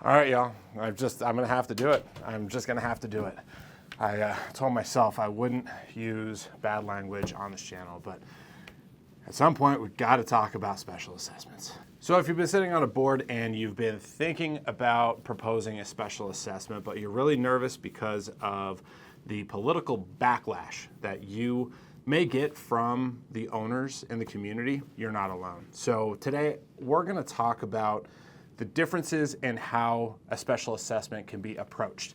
All right, y'all. I'm gonna have to do it. I'm just gonna have to do it. I told myself I wouldn't use bad language on this channel, but at some point we've got to talk about special assessments. So if you've been sitting on a board and you've been thinking about proposing a special assessment, but you're really nervous because of the political backlash that you may get from the owners in the community, you're not alone. So today we're gonna talk about the differences in how a special assessment can be approached.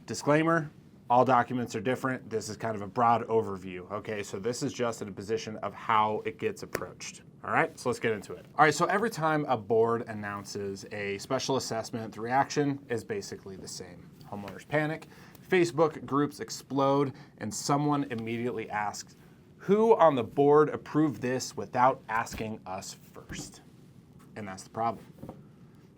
Disclaimer, all documents are different. This is kind of a broad overview, okay? So this is just in a position of how it gets approached. All right, so let's get into it. All right, so every time a board announces a special assessment, the reaction is basically the same. Homeowners panic, Facebook groups explode, and someone immediately asks, who on the board approved this without asking us first? And that's the problem.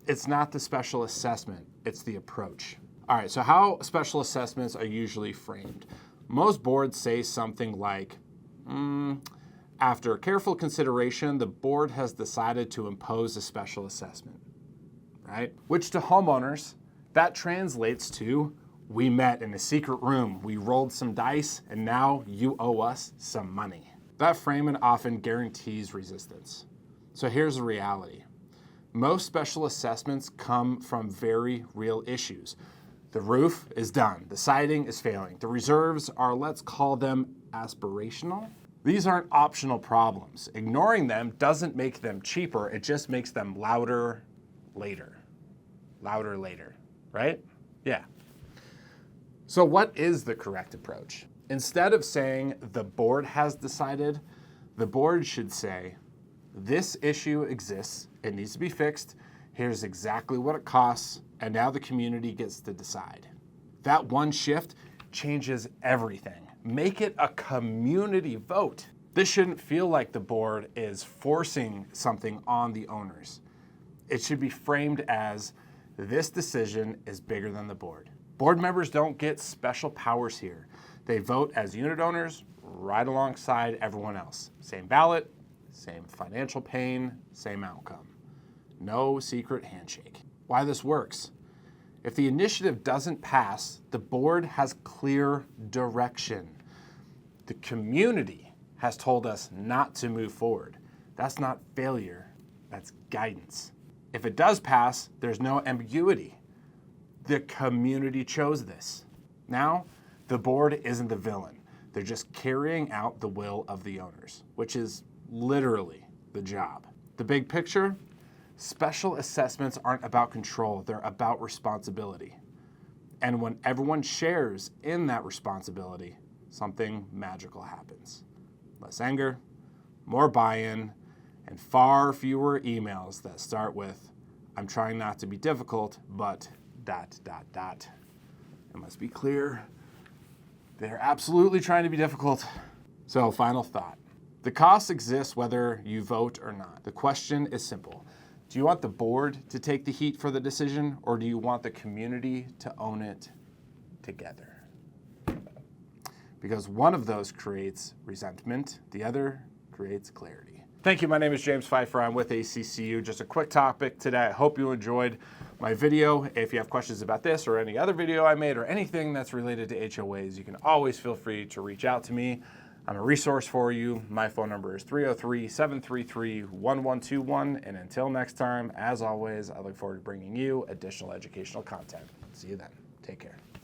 It's not the special assessment, it's the approach. All right, so how special assessments are usually framed. Most boards say something like, after careful consideration, the board has decided to impose a special assessment, right? Which to homeowners, that translates to, we met in a secret room, we rolled some dice, and now you owe us some money. That framing often guarantees resistance. So here's the reality. Most special assessments come from very real issues. The roof is done, the siding is failing, the reserves are, let's call them aspirational. These aren't optional problems. Ignoring them doesn't make them cheaper, it just makes them louder later. Louder later, right? Yeah. So what is the correct approach? Instead of saying the board has decided, the board should say, this issue exists, it needs to be fixed, here's exactly what it costs, and now the community gets to decide. That one shift changes everything. Make it a community vote. This shouldn't feel like the board is forcing something on the owners. It should be framed as, this decision is bigger than the board. Board members don't get special powers here. They vote as unit owners right alongside everyone else. Same ballot, same financial pain, same outcome. No secret handshake. Why this works? If the initiative doesn't pass, the board has clear direction. The community has told us not to move forward. That's not failure, that's guidance. If it does pass, there's no ambiguity. The community chose this. Now, the board isn't the villain. They're just carrying out the will of the owners, which is literally the job. The big picture, special assessments aren't about control, they're about responsibility. And when everyone shares in that responsibility, something magical happens. Less anger, more buy-in, and far fewer emails that start with, I'm trying not to be difficult, but ... It must be clear, they're absolutely trying to be difficult. So final thought. The cost exists whether you vote or not. The question is simple. Do you want the board to take the heat for the decision, or do you want the community to own it together? Because one of those creates resentment, the other creates clarity. Thank you, my name is James Pfeiffer, I'm with ACCU. Just a quick topic today. I hope you enjoyed my video. If you have questions about this or any other video I made or anything that's related to HOAs, you can always feel free to reach out to me. I'm a resource for you. My phone number is 303-733-1121. And until next time, as always, I look forward to bringing you additional educational content. See you then. Take care.